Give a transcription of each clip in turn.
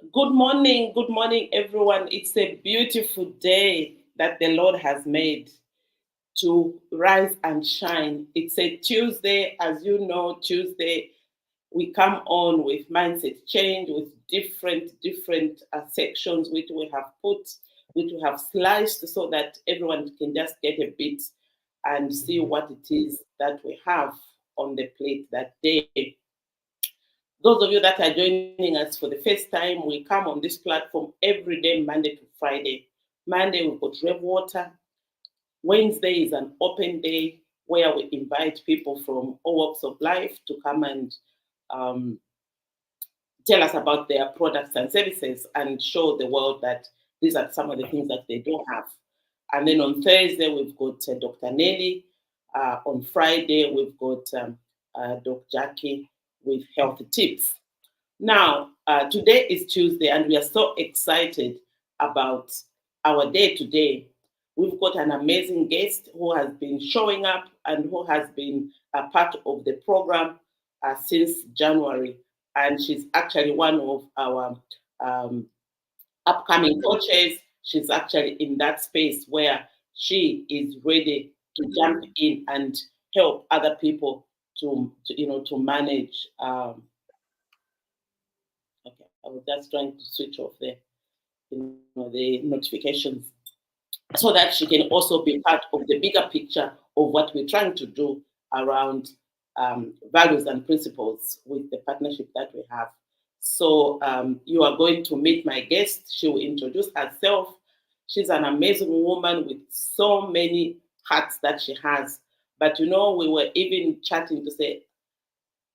Good morning, everyone. It's a beautiful day that the Lord has made to rise and shine. It's a Tuesday, as you know, Tuesday we come on with mindset change, with different sections which we have put, which we have sliced so that everyone can just get a bit and see what it is that we have on the plate that day. Those of you that are joining us for the first time, we come on this platform every day, Monday to Friday. Monday, we've got Rev Water. Wednesday is an open day where we invite people from all walks of life to come and um, tell us about their products and services and show the world that these are some of the things that they don't have. And then on Thursday, we've got Dr. Nelly. On Friday, we've got Dr. Jackie with health tips. Now, today is Tuesday, and we are so excited about our day today. We've got an amazing guest who has been showing up and who has been a part of the program since January. And she's actually one of our um, upcoming coaches. She's actually in that space where she is ready to jump in and help other people to manage. Okay, I was just trying to switch off the notifications so that she can also be part of the bigger picture of what we're trying to do around values and principles with the partnership that we have. So you are going to meet my guest. She will introduce herself. She's an amazing woman with so many hats that she has. But we were even chatting to say,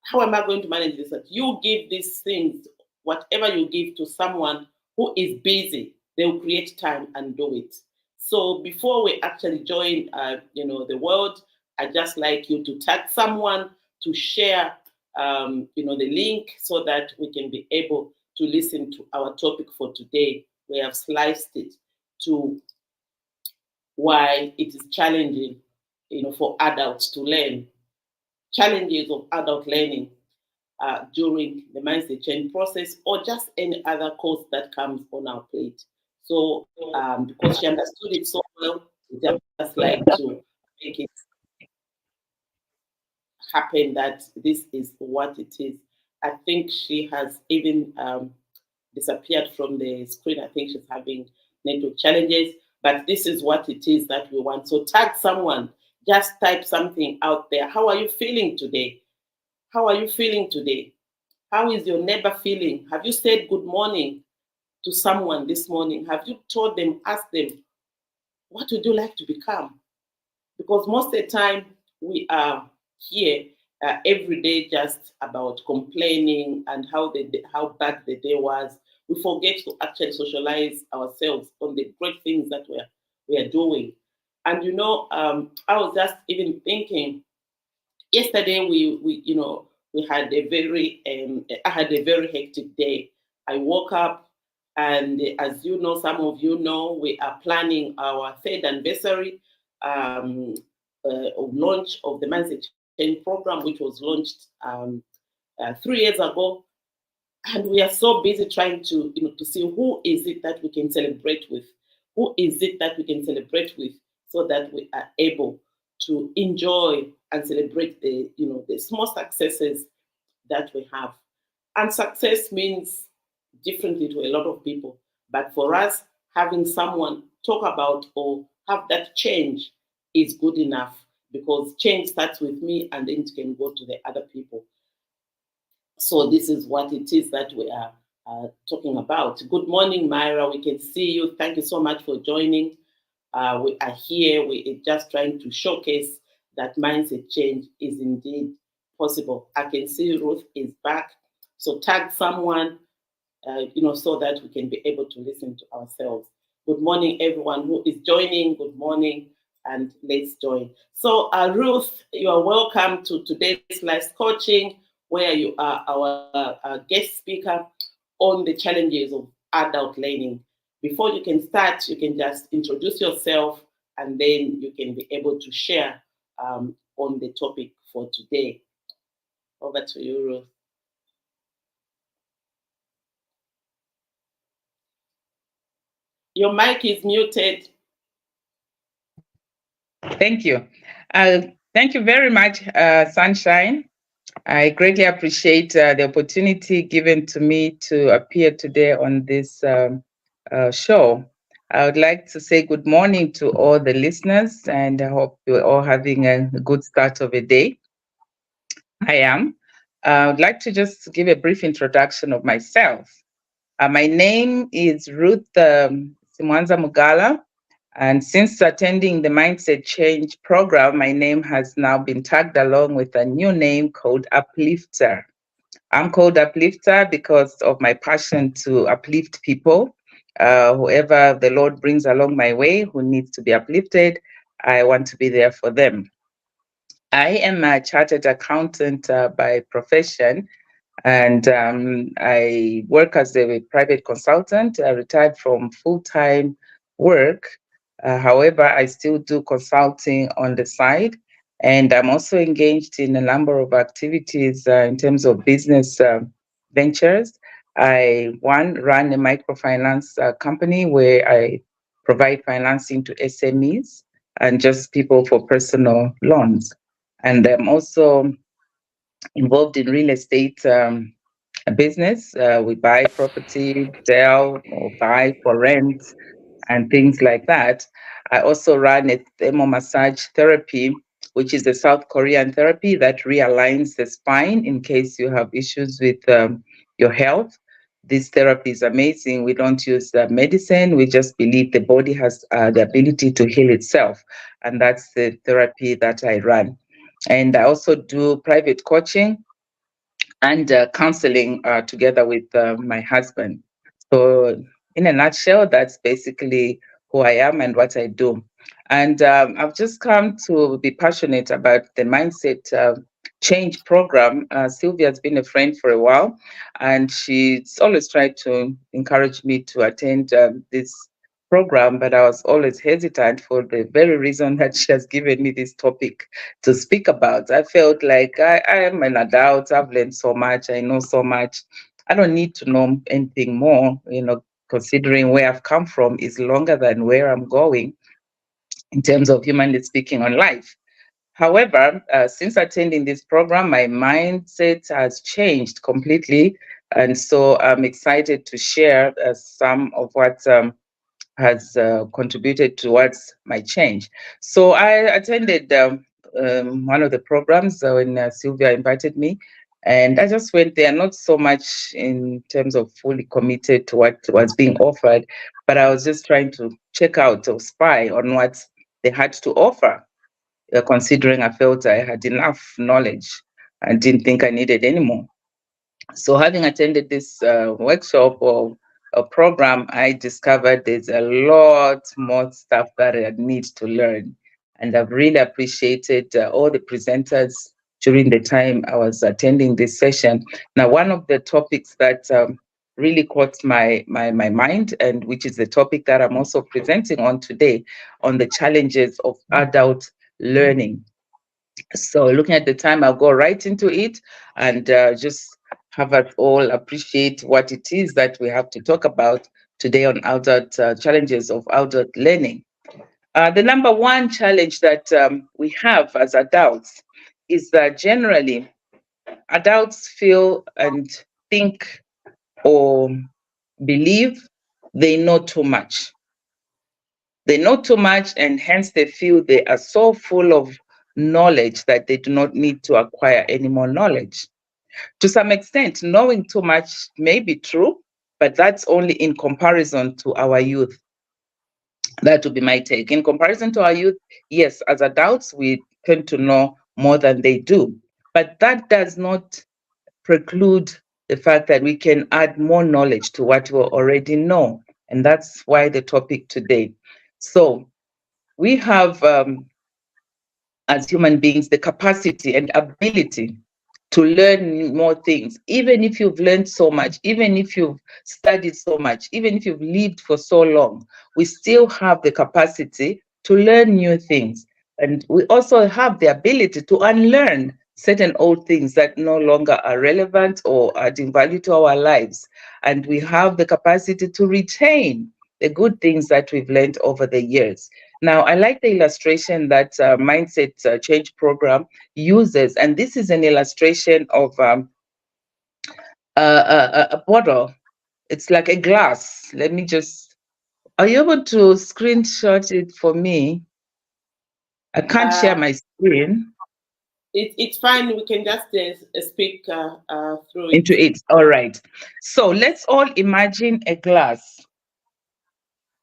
how am I going to manage this? That you give these things, whatever you give to someone who is busy, they'll create time and do it. So before we actually join, the world, I just like you to tag someone to share, the link so that we can be able to listen to our topic for today. We have sliced it to why it is challenging, for adults to learn. Challenges of adult learning during the mindset change process or just any other course that comes on our plate. So, because she understood it so well, we just like to make it happen that this is what it is. I think she has even disappeared from the screen. I think she's having network challenges, but this is what it is that we want. So, tag someone, just type something out there. How are you feeling today? How are you feeling today? How is your neighbor feeling? Have you said good morning to someone this morning? Have you told them, asked them, what would you like to become? Because most of the time we are here every day just about complaining and how bad the day was. We forget to actually socialize ourselves on the great things that we are doing. And I was just even thinking yesterday we had a very I had a very hectic day. I woke up and as you know, some of you know, we are planning our third anniversary of launch of the Mindset Change program, which was launched 3 years ago. And we are so busy trying to see who is it that we can celebrate with, who is it that we can celebrate with, so that we are able to enjoy and celebrate the small successes that we have. And success means differently to a lot of people, but for us, having someone talk about or have that change is good enough, because change starts with me and then it can go to the other people. So this is what it is that we are talking about. Good morning, Myra. We can see you. Thank you so much for joining. We are here. We are just trying to showcase that mindset change is indeed possible. I can see Ruth is back. So tag someone, so that we can be able to listen to ourselves. Good morning, everyone who is joining. Good morning, and let's join. So, Ruth, you are welcome to today's live coaching, where you are our guest speaker on the challenges of adult learning. Before you can start, you can just introduce yourself, and then you can be able to share on the topic for today. Over to you, Ruth. Your mic is muted. Thank you. Thank you very much, Sunshine. I greatly appreciate the opportunity given to me to appear today on this show. I would like to say good morning to all the listeners, and I hope you're all having a good start of a day. I am. I would like to just give a brief introduction of myself. My name is Ruth Mugala, and since attending the Mindset Change program, my name has now been tagged along with a new name called Uplifter. I'm called Uplifter because of my passion to uplift people. Whoever the Lord brings along my way who needs to be uplifted, I want to be there for them. I am a chartered accountant by profession, and I work as a private consultant. I retired from full-time work. However, I still do consulting on the side, and I'm also engaged in a number of activities in terms of business ventures. I run a microfinance company where I provide financing to SMEs and just people for personal loans. And I'm also involved in real estate business. We buy property, sell, or buy for rent, and things like that. I also run a thermal massage therapy, which is a South Korean therapy that realigns the spine in case you have issues with your health. This therapy is amazing. We don't use medicine. We just believe the body has the ability to heal itself. And that's the therapy that I run. And I also do private coaching and counseling together with my husband. So, in a nutshell, that's basically who I am and what I do. And I've just come to be passionate about the mindset change program. Sylvia has been a friend for a while, and she's always tried to encourage me to attend this program, but I was always hesitant for the very reason that she has given me this topic to speak about. I felt like I am an adult. I've learned so much. I know so much. I don't need to know anything more, considering where I've come from is longer than where I'm going in terms of humanly speaking on life. However, since attending this program, my mindset has changed completely. And so I'm excited to share some of what has contributed towards my change. So I attended one of the programs when Sylvia invited me, and I just went there, not so much in terms of fully committed to what was being offered, but I was just trying to check out or spy on what they had to offer, considering I felt I had enough knowledge and didn't think I needed any more. So, having attended this workshop or a program, I discovered there's a lot more stuff that I need to learn. And I've really appreciated all the presenters during the time I was attending this session. Now, one of the topics that really caught my mind, and which is the topic that I'm also presenting on today, on the challenges of adult learning. So, looking at the time, I'll go right into it and just have us all appreciate what it is that we have to talk about today on adult challenges of adult learning. The number one challenge that we have as adults is that generally adults feel and think or believe they know too much. They know too much, and hence they feel they are so full of knowledge that they do not need to acquire any more knowledge. To some extent, knowing too much may be true, but that's only in comparison to our youth. That would be my take. In comparison to our youth, yes, as adults, we tend to know more than they do. But that does not preclude the fact that we can add more knowledge to what we already know. And that's why the topic today. So, we have, as human beings, the capacity and ability to learn more things, even if you've learned so much, even if you've studied so much, even if you've lived for so long, we still have the capacity to learn new things. And we also have the ability to unlearn certain old things that no longer are relevant or adding value to our lives. And we have the capacity to retain the good things that we've learned over the years. Now, I like the illustration that Mindset Change Program uses, and this is an illustration of a bottle. It's like a glass. Let me just. Are you able to screenshot it for me? I can't share Uh, my screen it's fine. We can just speak through it. into it. All right. So let's all imagine a glass.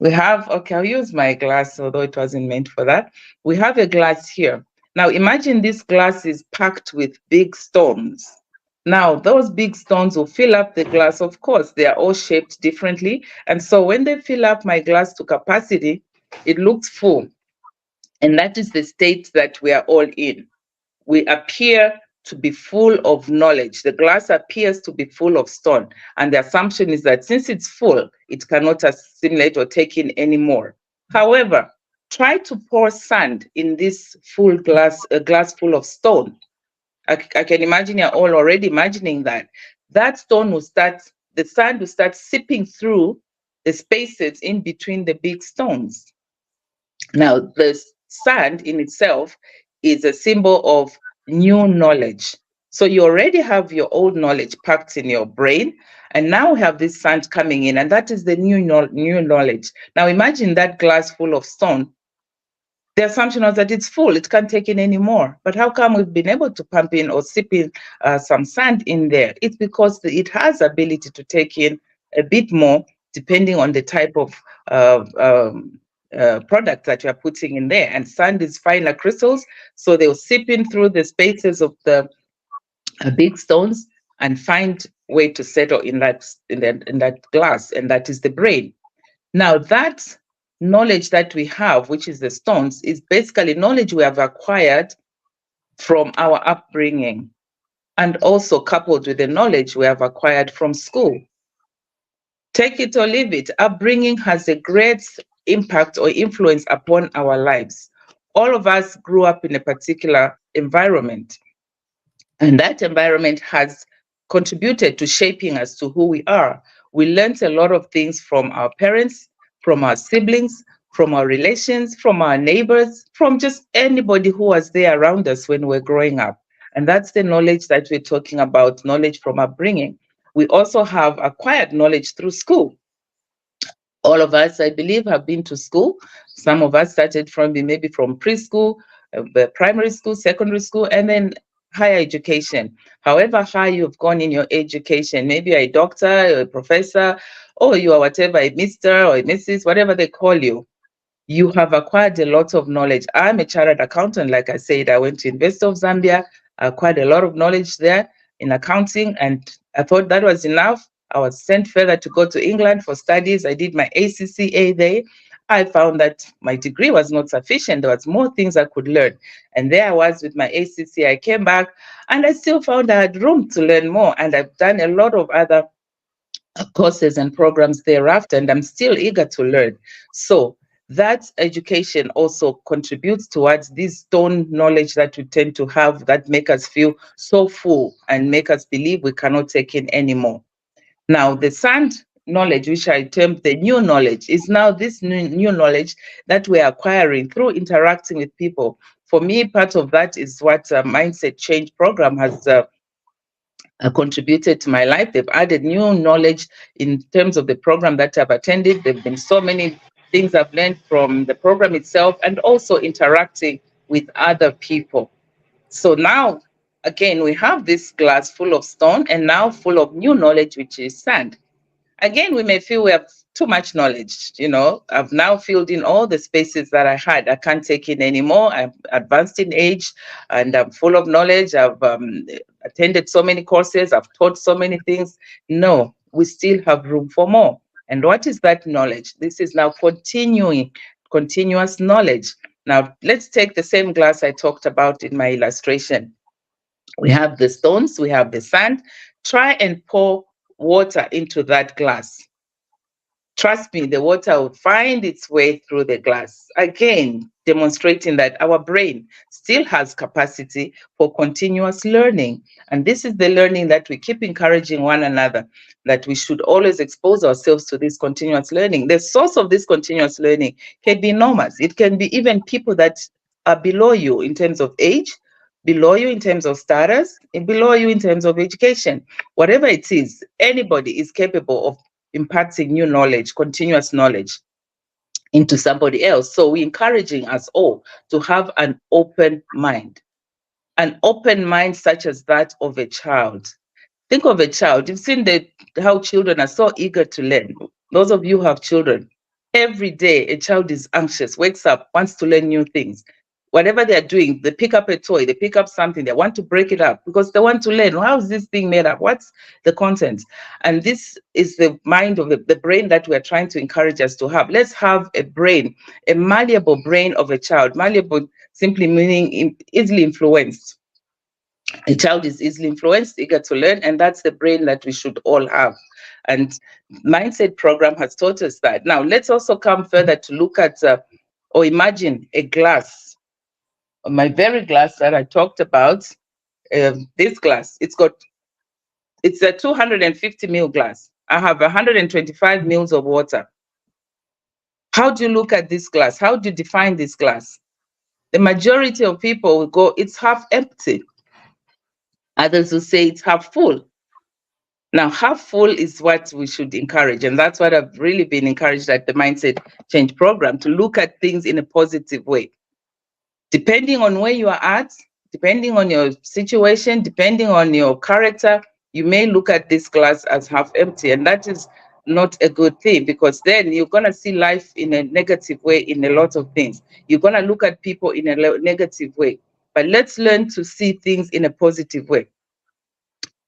We have, okay, I'll use my glass, although it wasn't meant for that. We have a glass here. Now imagine this glass is packed with big stones. Now, those big stones will fill up the glass. Of course, they are all shaped differently. And so when they fill up my glass to capacity, it looks full. And that is the state that we are all in. We appear to be full of knowledge. The glass appears to be full of stone. And the assumption is that since it's full, it cannot assimilate or take in anymore. However, try to pour sand in this full glass, a glass full of stone. I can imagine you're all already imagining that. That stone will start, the sand will start seeping through the spaces in between the big stones. Now, the sand in itself is a symbol of new knowledge. So you already have your old knowledge packed in your brain, and now we have this sand coming in, and that is the new knowledge. Now imagine that glass full of stone. The assumption was that it's full, it can't take in any more. But how come we've been able to pump in or sip in some sand in there? It's because it has ability to take in a bit more, depending on the type of product that you're putting in there. And sand is finer crystals, so they'll sip in through the spaces of the big stones and find way to settle in that glass, and that is the brain. Now, that knowledge that we have, which is the stones, is basically knowledge we have acquired from our upbringing, and also coupled with the knowledge we have acquired from school. Take it or leave it, upbringing has a great impact or influence upon our lives. All of us grew up in a particular environment, and that environment has contributed to shaping us to who we are. We learned a lot of things from our parents, from our siblings, from our relations, from our neighbors, from just anybody who was there around us when we're growing up. And that's the knowledge that we're talking about, knowledge from upbringing. We also have acquired knowledge through school. All of us, I believe, have been to school. Some of us started from maybe from preschool, primary school, secondary school, and then higher education. However high you've gone in your education, maybe you're a doctor, a professor, or you are whatever, a mister or a missus, whatever they call you, you have acquired a lot of knowledge. I'm a chartered accountant. Like I said, I went to University of Zambia, I acquired a lot of knowledge there in accounting, and I thought that was enough. I was sent further to go to England for studies. I did my ACCA there. I found that my degree was not sufficient. There was more things I could learn. And there I was with my ACCA. I came back and I still found I had room to learn more. And I've done a lot of other courses and programs thereafter, and I'm still eager to learn. So that education also contributes towards this stone knowledge that we tend to have that make us feel so full and make us believe we cannot take in anymore. Now, the sand knowledge, which I termed the new knowledge, is now this new knowledge that we're acquiring through interacting with people. For me, part of that is what Mindset Change Program has contributed to my life. They've added new knowledge in terms of the program that I've attended. There have been so many things I've learned from the program itself, and also interacting with other people. So now, again, we have this glass full of stone and now full of new knowledge, which is sand. Again, we may feel we have too much knowledge. I've now filled in all the spaces that I had. I can't take in anymore. I'm advanced in age and I'm full of knowledge. I've attended so many courses. I've taught so many things. No, we still have room for more. And what is that knowledge? This is now continuous knowledge. Now, let's take the same glass I talked about in my illustration. We have the stones, we have the sand. Try and pour water into that glass. Trust me, the water will find its way through the glass. Again, demonstrating that our brain still has capacity for continuous learning. And this is the learning that we keep encouraging one another, that we should always expose ourselves to this continuous learning. The source of this continuous learning can be enormous. It can be even people that are below you in terms of age, below you in terms of status, and below you in terms of education. Whatever it is, anybody is capable of imparting new knowledge, continuous knowledge into somebody else. So we're encouraging us all to have an open mind such as that of a child. Think of a child. You've seen how children are so eager to learn. Those of you who have children, every day a child is anxious, wakes up, wants to learn new things. Whatever they're doing, they pick up a toy, they pick up something, they want to break it up because they want to learn. How is this thing made up? What's the content? And this is the mind of the brain that we're trying to encourage us to have. Let's have a brain, a malleable brain of a child. Malleable simply meaning easily influenced. A child is easily influenced, eager to learn, and that's the brain that we should all have. And Mindset program has taught us that. Now, let's also come further to look at or imagine a glass. My very glass that I talked about, this glass, it's a 250 ml glass. I have 125 mils of water. How do you look at this glass? How do you define this glass? The majority of people will go, it's half empty. Others will say it's half full. Now, half full is what we should encourage. And that's what I've really been encouraged at the Mindset Change program, to look at things in a positive way. Depending on where you are at, depending on your situation, depending on your character, you may look at this glass as half empty. And that is not a good thing, because then you're going to see life in a negative way in a lot of things. You're going to look at people in a negative way. But let's learn to see things in a positive way.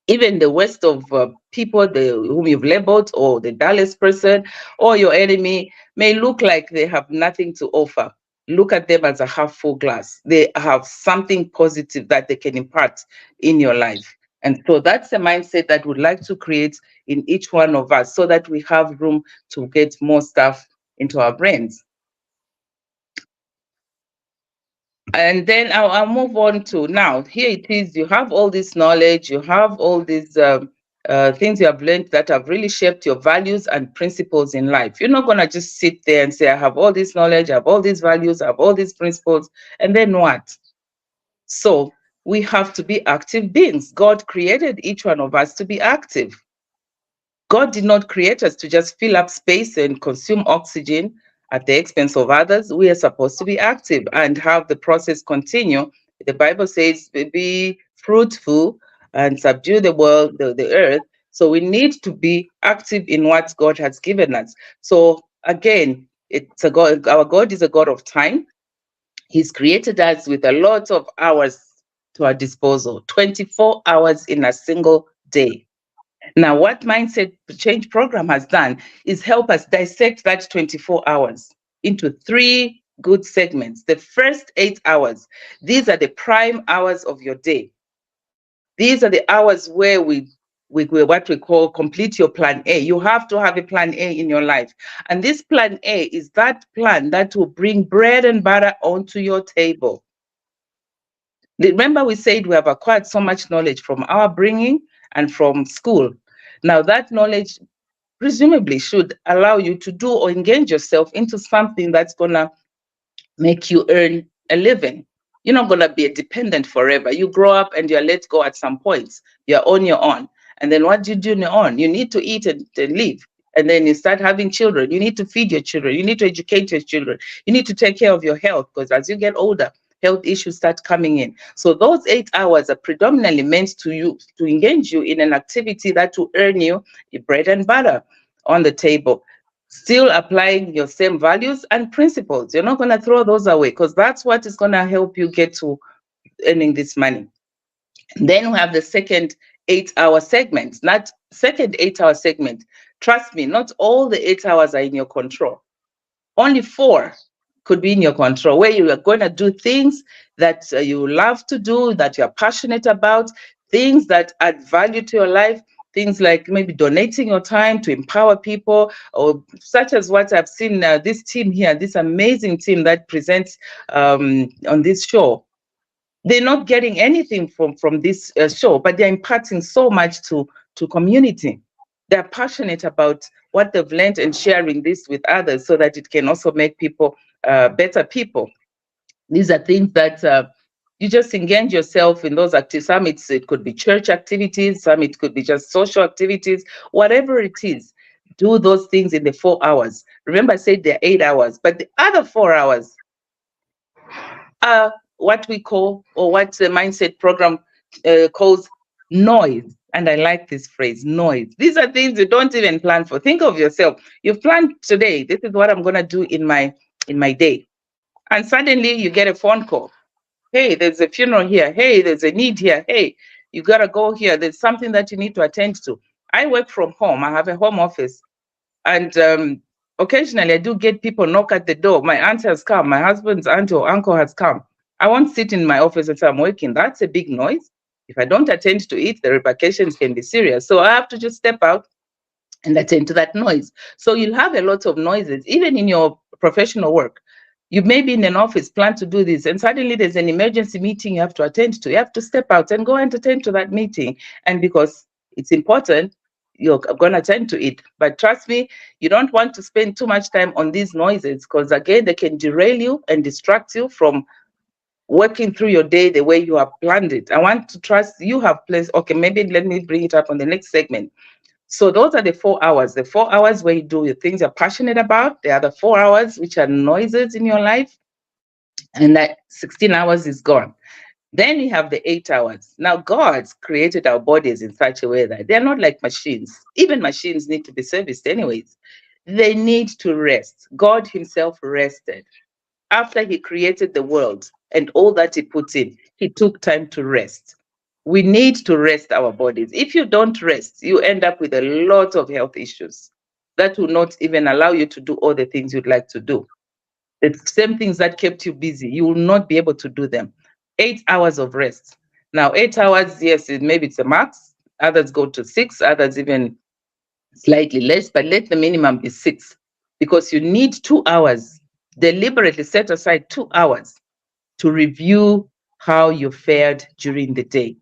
Even the worst of people whom you've labeled, or the dullest person, or your enemy, may look like they have nothing to offer. Look at them as a half full glass. They have something positive that they can impart in your life. And so that's the mindset that we'd like to create in each one of us, so that we have room to get more stuff into our brains. And then I'll move on to now. Here it is. You have all this knowledge. You have all these things you have learned that have really shaped your values and principles in life. You're not going to just sit there and say, I have all this knowledge, I have all these values, I have all these principles, and then what? So we have to be active beings. God created each one of us to be active. God did not create us to just fill up space and consume oxygen at the expense of others. We are supposed to be active and have the process continue. The Bible says, be fruitful and subdue the world, the earth. So we need to be active in what God has given us. So again, it's a God. Our God is a God of time. He's created us with a lot of hours to our disposal, 24 hours in a single day. Now, what Mindset Change program has done is help us dissect that 24 hours into 3 good segments. The first 8 hours, these are the prime hours of your day. These are the hours where we what we call complete your plan A. You have to have a plan A in your life. And this plan A is that plan that will bring bread and butter onto your table. Remember, we said we have acquired so much knowledge from our bringing and from school. Now, that knowledge presumably should allow you to do or engage yourself into something that's going to make you earn a living. You're not going to be a dependent forever. You grow up and you're let go at some points. You're on your own. And then what do you do on your own? You need to eat and live. And then you start having children. You need to feed your children. You need to educate your children. You need to take care of your health, because as you get older, health issues start coming in. So those 8 hours are predominantly meant to engage you in an activity that will earn you your bread and butter on the table, still applying your same values and principles. You're not going to throw those away, because that's what is going to help you get to earning this money. Then we have the second 8-hour segment. That second 8-hour segment, trust me, not all the 8 hours are in your control. Only 4 could be in your control, where you are going to do things that you love to do, that you're passionate about, things that add value to your life, things like maybe donating your time to empower people, or such as what I've seen this team here, this amazing team that presents on this show. They're not getting anything from this show, but they're imparting so much to community. They're passionate about what they've learned and sharing this with others so that it can also make people better people. These are things that you just engage yourself in those activities. Some it could be church activities, some it could be just social activities, whatever it is. Do those things in the 4 hours. Remember, I said they're 8 hours, but the other 4 hours are what we call, or what the mindset program calls, noise. And I like this phrase, noise. These are things you don't even plan for. Think of yourself. You've planned today, this is what I'm going to do in my day. And suddenly you get a phone call. Hey, there's a funeral here. Hey, there's a need here. Hey, you got to go here. There's something that you need to attend to. I work from home. I have a home office. And occasionally I do get people knock at the door. My aunt has come. My husband's aunt or uncle has come. I won't sit in my office and say I'm working. That's a big noise. If I don't attend to it, the repercussions can be serious. So I have to just step out and attend to that noise. So you'll have a lot of noises, even in your professional work. You may be in an office, plan to do this, and suddenly there's an emergency meeting you have to attend to. You have to step out and go and attend to that meeting. And because it's important, you're going to attend to it. But trust me, you don't want to spend too much time on these noises, because again, they can derail you and distract you from working through your day the way you have planned it. I want to trust you have placed, okay, maybe let me bring it up on the next segment. So those are the 4 hours. The 4 hours where you do the things you're passionate about. The other 4 hours, which are noises in your life. And that 16 hours is gone. Then you have the 8 hours. Now, God's created our bodies in such a way that they're not like machines. Even machines need to be serviced anyways. They need to rest. God himself rested. After he created the world and all that he put in, he took time to rest. We need to rest our bodies. If you don't rest, you end up with a lot of health issues that will not even allow you to do all the things you'd like to do. The same things that kept you busy, you will not be able to do them. 8 hours of rest. Now, 8 hours, yes, maybe it's a max. Others go to 6, others even slightly less, but let the minimum be 6, because you need 2 hours. Deliberately set aside 2 hours to review how you fared during the day.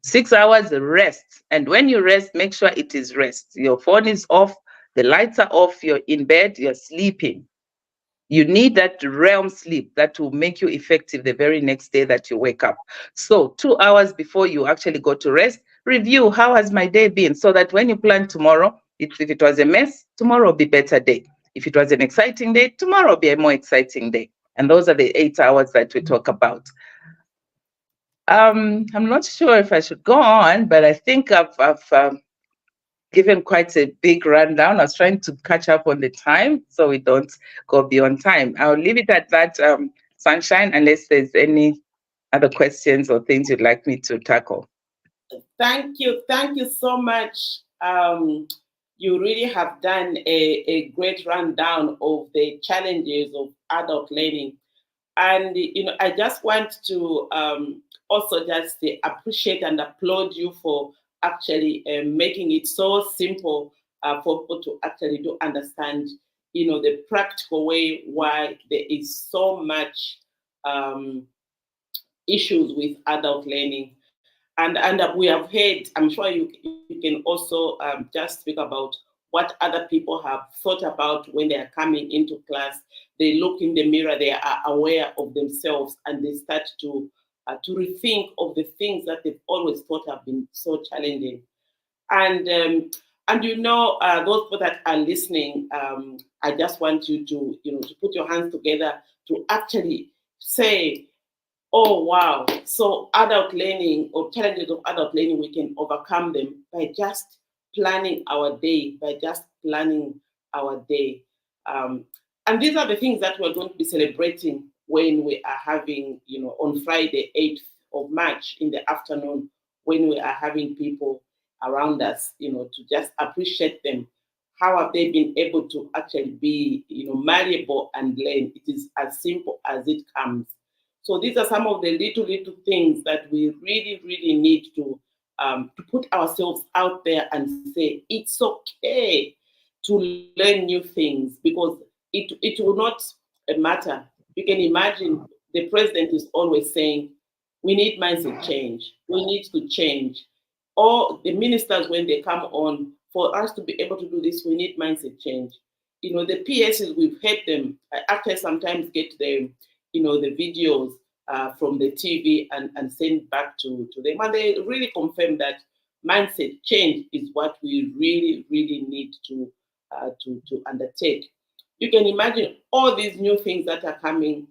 6 hours rest. And when you rest, make sure it is rest. Your phone is off, the lights are off, you're in bed, you're sleeping. You need that REM sleep that will make you effective the very next day that you wake up. So 2 hours before you actually go to rest, review how has my day been, so that when you plan tomorrow, if it was a mess, tomorrow will be a better day. If it was an exciting day, tomorrow will be a more exciting day. And those are the 8 hours that we talk about. I'm not sure if I should go on, but I think I've given quite a big rundown. I was trying to catch up on the time so we don't go beyond time. I'll leave it at that, Sunshine, unless there's any other questions or things you'd like me to tackle. Thank you so much. You really have done a great rundown of the challenges of adult learning. And, I just want to also just appreciate and applaud you for actually making it so simple for people to actually do understand, the practical way why there is so much issues with adult learning. And we have heard, I'm sure you can also just speak about what other people have thought about when they are coming into class. They look in the mirror, they are aware of themselves, and they start to rethink of the things that they've always thought have been so challenging. And those people that are listening, I just want you to put your hands together to actually say, oh, wow. So adult learning, or challenges of adult learning, we can overcome them by just planning our day, and these are the things that we're going to be celebrating when we are having, on Friday, 8th of March in the afternoon, when we are having people around us, to just appreciate them. How have they been able to actually be, malleable and learn? It is as simple as it comes. So these are some of the little things that we really, really need to to put ourselves out there and say it's okay to learn new things, because it will not matter. You can imagine the president is always saying we need mindset change, we need to change. Or the ministers, when they come on, for us to be able to do this, we need mindset change. The PSs, we've heard them. I actually sometimes get the videos from the TV and send back to them. And they really confirm that mindset change is what we really, really need to undertake. You can imagine all these new things that are coming,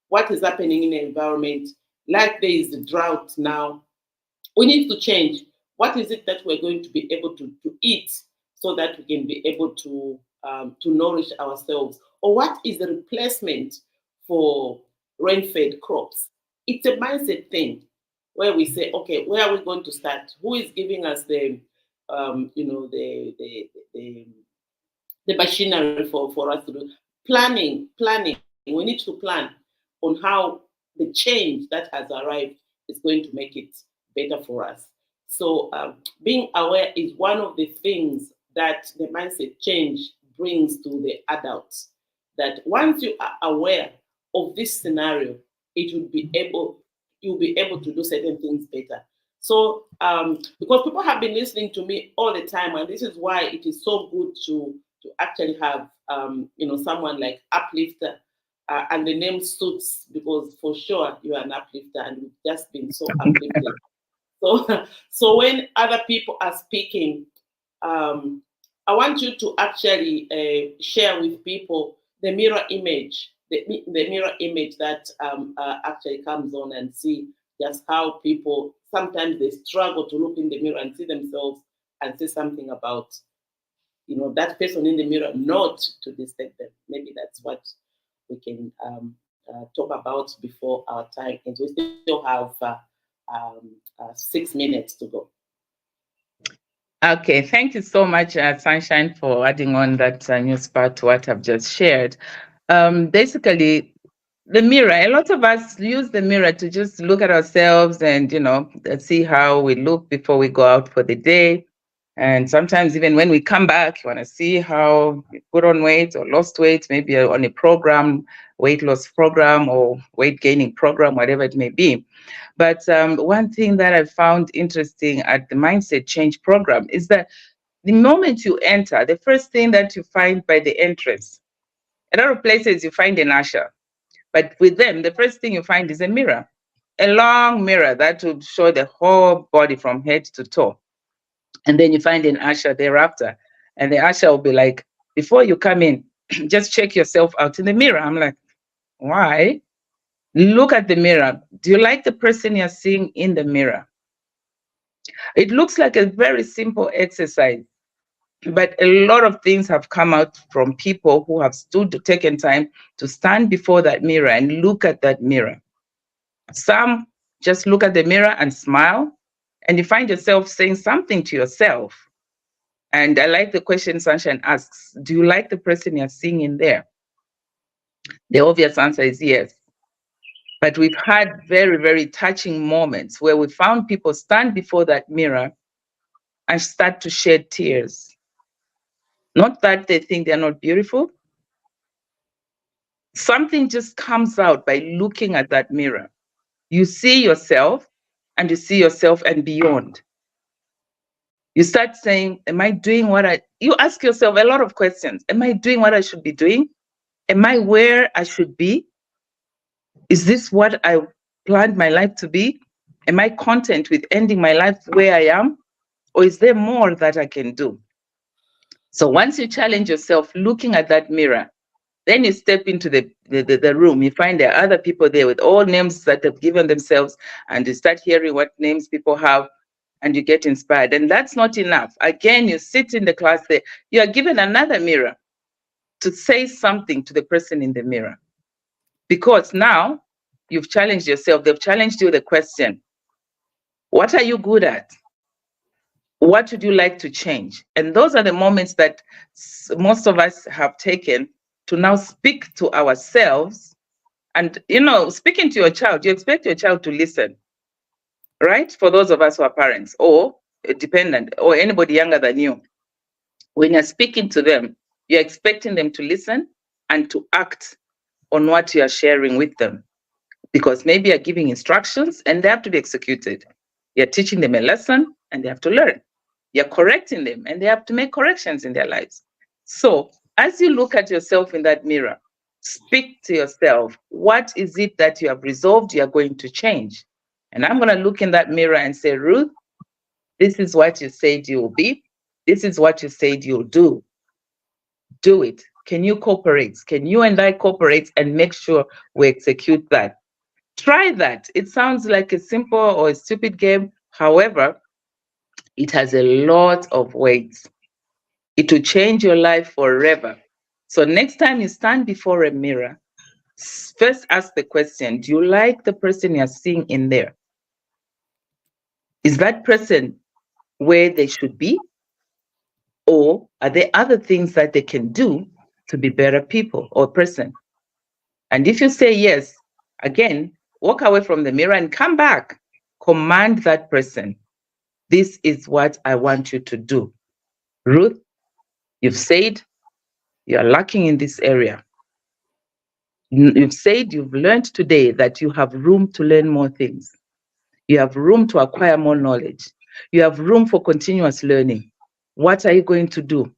what is happening in the environment, like there is a drought now. We need to change. What is it that we're going to be able to eat so that we can be able to nourish ourselves? Or what is the replacement for rain-fed crops? It's a mindset thing where we say, okay, where are we going to start? Who is giving us the machinery for us to do? Planning. We need to plan on how the change that has arrived is going to make it better for us. So being aware is one of the things that the mindset change brings to the adults. That once you are aware of this scenario, you'll be able to do certain things better. So because people have been listening to me all the time, and this is why it is so good to actually have someone like Uplifter, and the name suits, because for sure you are an uplifter and you've just been so uplifted. So when other people are speaking, I want you to actually share with people the mirror image, the mirror image that actually comes on, and see just how people sometimes they struggle to look in the mirror and see themselves and say something about that person in the mirror, not to disturb them. Maybe that's what we can talk about before our time ends. We still have 6 minutes to go. Okay, thank you so much, Sunshine, for adding on that news part to what I've just shared. Basically, the mirror, a lot of us use the mirror to just look at ourselves and, see how we look before we go out for the day. And sometimes even when we come back, you want to see how we put on weight or lost weight, maybe on a program, weight loss program or weight gaining program, whatever it may be. But one thing that I found interesting at the Mindset Change program is that the moment you enter, the first thing that you find by the entrance, a lot of places you find an usher, but with them, the first thing you find is a mirror, a long mirror that would show the whole body from head to toe. And then you find an usher thereafter. And the usher will be like, before you come in, just check yourself out in the mirror. I'm like, why? Look at the mirror. Do you like the person you're seeing in the mirror? It looks like a very simple exercise, but a lot of things have come out from people who have taken time to stand before that mirror and look at that mirror. Some just look at the mirror and smile, and you find yourself saying something to yourself. And I like the question Sunshine asks, do you like the person you're seeing in there? The obvious answer is yes. But we've had very, very touching moments where we found people stand before that mirror and start to shed tears. Not that they think they're not beautiful. Something just comes out by looking at that mirror. You see yourself, and you see yourself and beyond. You start saying, am I doing you ask yourself a lot of questions. Am I doing what I should be doing? Am I where I should be? Is this what I planned my life to be? Am I content with ending my life where I am? Or is there more that I can do? So once you challenge yourself looking at that mirror, then you step into the room. You find there are other people there with all names that they've given themselves, and you start hearing what names people have, and you get inspired. And that's not enough. Again, you sit in the class there. You are given another mirror to say something to the person in the mirror. Because now you've challenged yourself. They've challenged you the question, what are you good at? What would you like to change? And those are the moments that most of us have taken to now speak to ourselves. And, speaking to your child, you expect your child to listen. right? For those of us who are parents or dependent or anybody younger than you, when you're speaking to them, you're expecting them to listen and to act on what you are sharing with them. Because maybe you're giving instructions and they have to be executed. You're teaching them a lesson and they have to learn. You're correcting them and they have to make corrections in their lives. So as you look at yourself in that mirror, speak to yourself. What is it that you have resolved you are going to change? And I'm going to look in that mirror and say, Ruth, this is what you said you will be. This is what you said you'll do. Do it. Can you cooperate? Can you and I cooperate and make sure we execute that? Try that. It sounds like a simple or a stupid game. However, it has a lot of weight. It will change your life forever. So next time you stand before a mirror, first ask the question, do you like the person you're seeing in there? Is that person where they should be? Or are there other things that they can do to be better people or person? And if you say yes, again, walk away from the mirror and come back. Command that person. This is what I want you to do. Ruth, you've said you're lacking in this area. You've said you've learned today that you have room to learn more things. You have room to acquire more knowledge. You have room for continuous learning. What are you going to do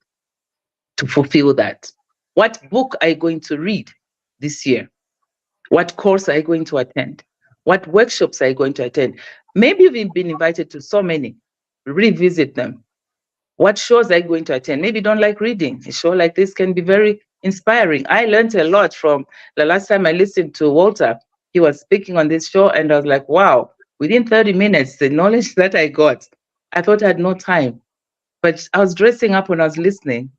to fulfill that? What book are you going to read this year? What course are you going to attend? What workshops are you going to attend? Maybe you've been invited to so many. Revisit them. What shows are you going to attend? Maybe you don't like reading. A show like this can be very inspiring. I learned a lot from the last time I listened to Walter. He was speaking on this show, and I was like, wow, within 30 minutes, the knowledge that I got, I thought I had no time. But I was dressing up when I was listening,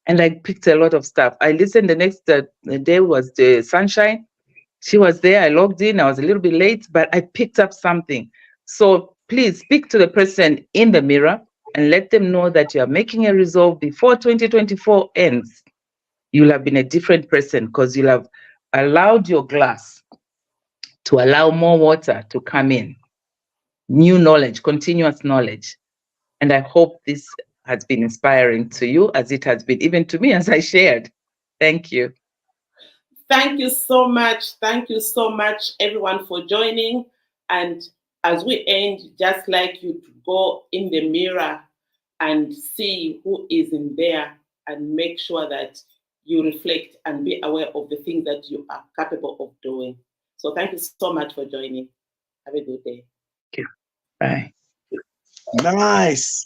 and I picked a lot of stuff. I listened the next day was the Sunshine. She was there. I logged in. I was a little bit late, but I picked up something. So please speak to the person in the mirror and let them know that you are making a resolve before 2024 ends. You'll have been a different person because you'll have allowed your glass to allow more water to come in. New knowledge, continuous knowledge. And I hope this has been inspiring to you as it has been even to me as I shared. Thank you. Thank you so much. Thank you so much, everyone, for joining. And as we end, just like you to go in the mirror and see who is in there and make sure that you reflect and be aware of the things that you are capable of doing. So thank you so much for joining. Have a good day. Thank you. Bye. Nice.